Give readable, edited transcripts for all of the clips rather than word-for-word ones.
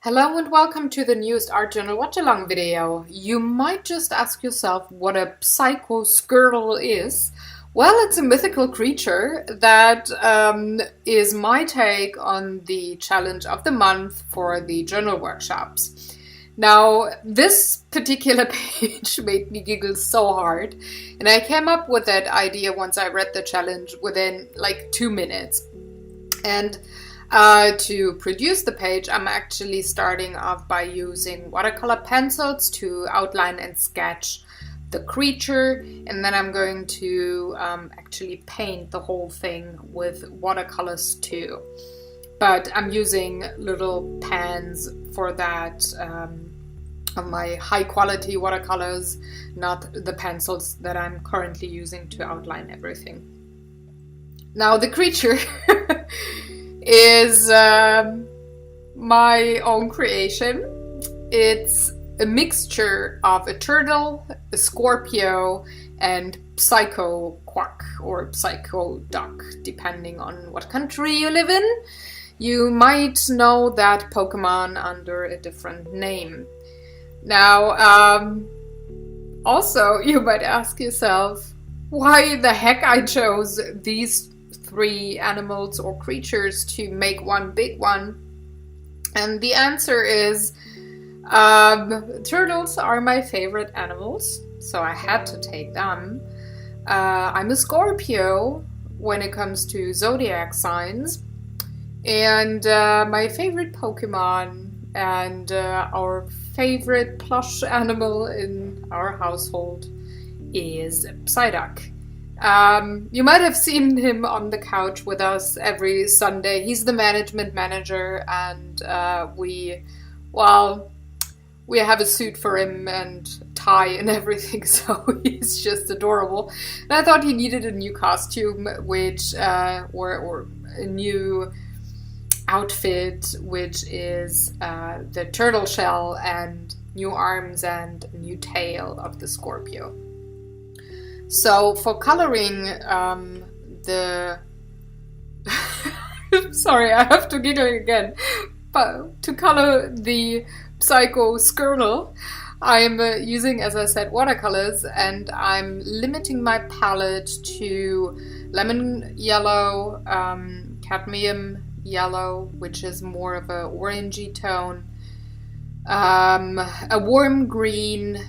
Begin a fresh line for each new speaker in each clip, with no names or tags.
Hello and welcome to the newest Art Journal Watch-Along video. You might just ask yourself what a Psycho-Scurtle is. Well, it's a mythical creature that is my take on the challenge of the month for the journal workshops. Now, this particular page made me giggle so hard, and I came up with that idea once I read the challenge within like 2 minutes. And to produce the page, I'm actually starting off by using watercolor pencils to outline and sketch the creature, and then I'm going to actually paint the whole thing with watercolors too. But I'm using little pans for that of my high quality watercolors, not the pencils that I'm currently using to outline everything. Now the creature is my own creation. It's a mixture of a turtle, a Scorpio, and Psycho Quack or Psycho Duck, depending on what country you live in. You might know that Pokemon under a different name. Now, also you might ask yourself why the heck I chose these 3 animals or creatures to make one big one. And the answer is turtles are my favorite animals, so I had to take them. I'm a Scorpio when it comes to zodiac signs, and my favorite Pokemon and our favorite plush animal in our household is Psyduck. You might have seen him on the couch with us every Sunday. He's the management manager, and we have a suit for him and tie and everything, so he's just adorable. And I thought he needed a new costume, which or a new outfit, which is the turtle shell and new arms and a new tail of the Scorpio. So for coloring the sorry, I have to giggle again. But to color the Psycho-Scurtle, I'm using, as I said, watercolors, and I'm limiting my palette to lemon yellow, cadmium yellow, which is more of a orangey tone, a warm green,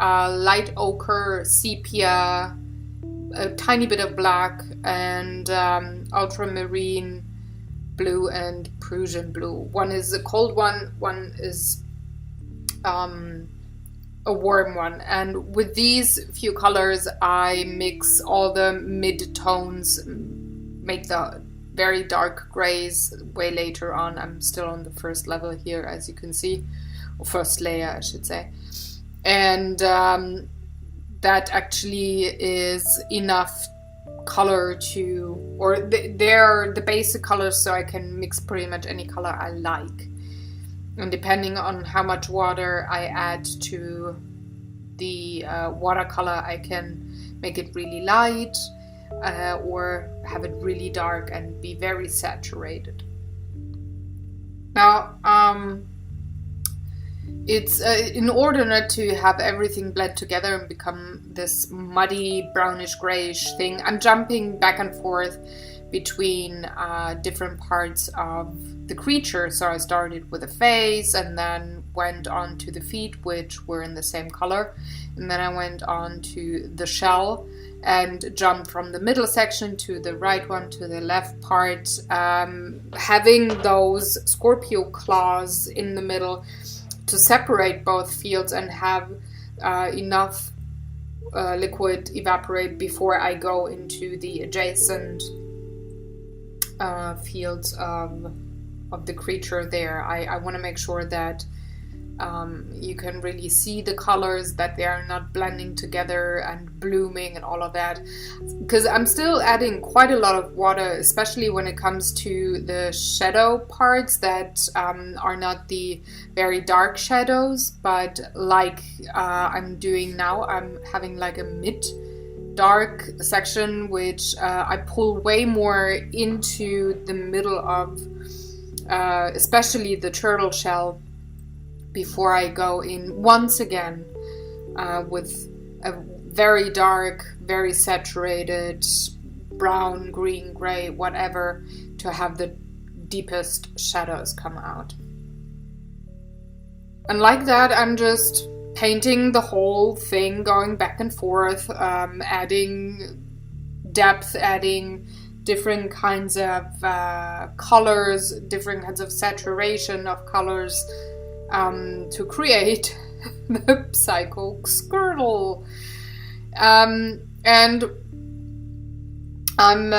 light ochre, sepia, a tiny bit of black, and ultramarine blue and Prussian blue. One is a cold one is a warm one. And with these few colors, I mix all the mid-tones, make the very dark grays way later on. I'm still on the first level here, as you can see, or first layer, I should say. And that actually is enough color to, or they're the basic colors, so I can mix pretty much any color I like. And depending on how much water I add to the watercolor, I can make it really light or have it really dark and be very saturated. Now, it's in order not to have everything blend together and become this muddy brownish grayish thing, I'm jumping back and forth between different parts of the creature. So I started with the face and then went on to the feet, which were in the same color, and then I went on to the shell and jumped from the middle section to the right one to the left part, having those Scorpio claws in the middle to separate both fields and have enough liquid evaporate before I go into the adjacent fields of the creature there. I want to make sure that you can really see the colors, that they are not blending together and blooming and all of that, because I'm still adding quite a lot of water, especially when it comes to the shadow parts that are not the very dark shadows, but like I'm doing now, I'm having like a mid dark section, which I pull way more into the middle of especially the turtle shell, before I go in once again with a very dark, very saturated brown, green, gray, whatever, to have the deepest shadows come out. And like that, I'm just painting the whole thing, going back and forth, adding depth, adding different kinds of colors, different kinds of saturation of colors, to create the Psycho-Scurtle. And I'm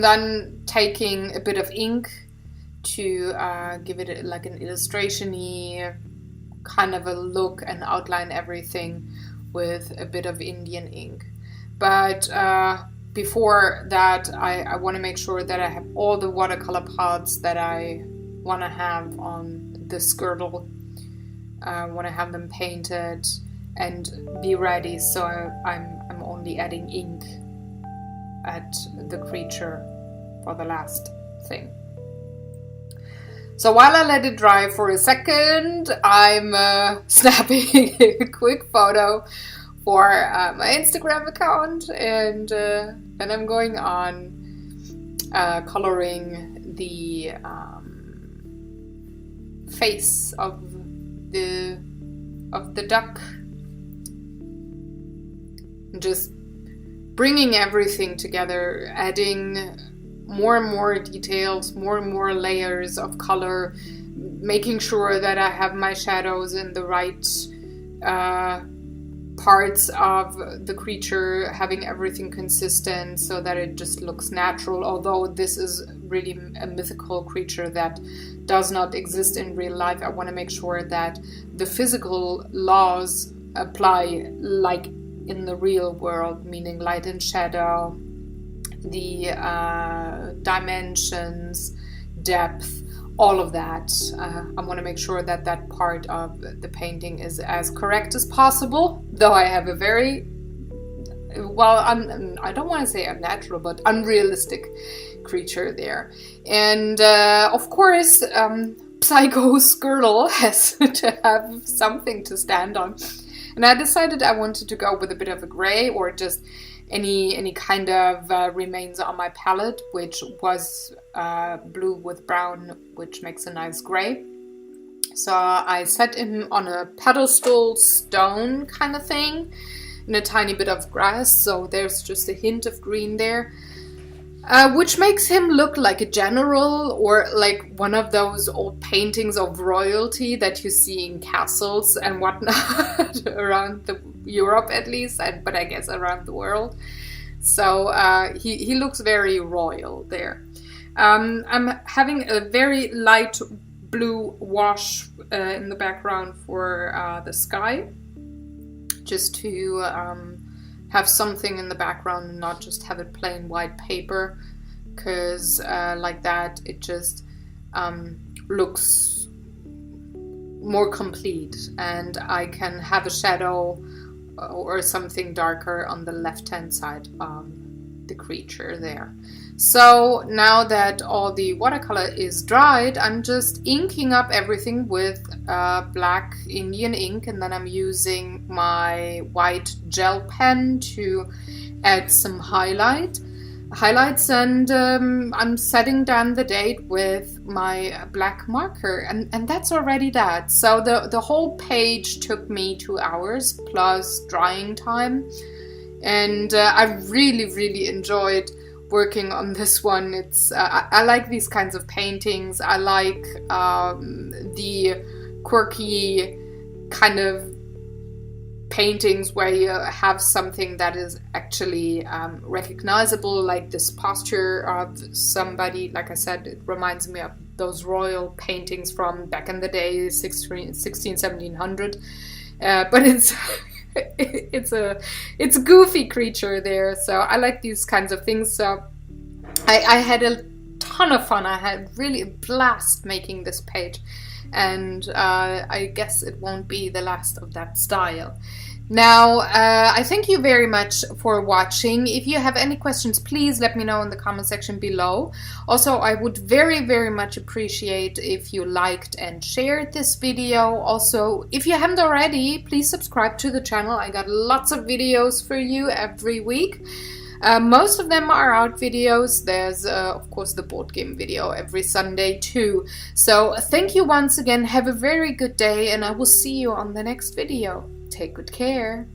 then taking a bit of ink to give it like an illustration-y kind of a look and outline everything with a bit of Indian ink. But before that, I want to make sure that I have all the watercolor parts that I want to have on the Scurtle. I want to have them painted and be ready, so I'm only adding ink at the creature for the last thing. So while I let it dry for a second, I'm snapping a quick photo for my Instagram account, and then I'm going on coloring the face of the duck. Just bringing everything together, adding more and more details, more and more layers of color, making sure that I have my shadows in the right parts of the creature, having everything consistent so that it just looks natural. Although this is really a mythical creature that does not exist in real life, I want to make sure that the physical laws apply like in the real world, meaning light and shadow, the dimensions, depth, all of that. I want to make sure that that part of the painting is as correct as possible, though I have a very, well, I don't want to say unnatural, but unrealistic creature there. And of course, Psycho-Scurtle has to have something to stand on. And I decided I wanted to go with a bit of a gray, or just any kind of remains on my palette, which was blue with brown, which makes a nice gray. So I set him on a pedestal stone kind of thing, and a tiny bit of grass, so there's just a hint of green there. Which makes him look like a general, or like one of those old paintings of royalty that you see in castles and whatnot around Europe at least, but I guess around the world. So he looks very royal there. I'm having a very light blue wash in the background for the sky, just to have something in the background and not just have it plain white paper, because like that it just looks more complete, and I can have a shadow or something darker on the left hand side of the creature there. So now that all the watercolor is dried, I'm just inking up everything with black Indian ink, and then I'm using my white gel pen to add some highlights, and I'm setting down the date with my black marker, and that's already that. So the whole page took me 2 hours plus drying time, and I really enjoyed working on this one. It's I like these kinds of paintings. I like the quirky kind of paintings where you have something that is actually recognizable, like this posture of somebody. Like I said, it reminds me of those royal paintings from back in the day, 1700. But it's it's a goofy creature there, so I like these kinds of things. So I had a ton of fun. I had really a blast making this page, and I guess it won't be the last of that style. Now, I thank you very much for watching. If you have any questions, please let me know in the comment section below. Also, I would very, very much appreciate if you liked and shared this video. Also, if you haven't already, please subscribe to the channel. I got lots of videos for you every week. Most of them are art videos. There's, of course, the board game video every Sunday too. So thank you once again. Have a very good day, and I will see you on the next video. Take good care.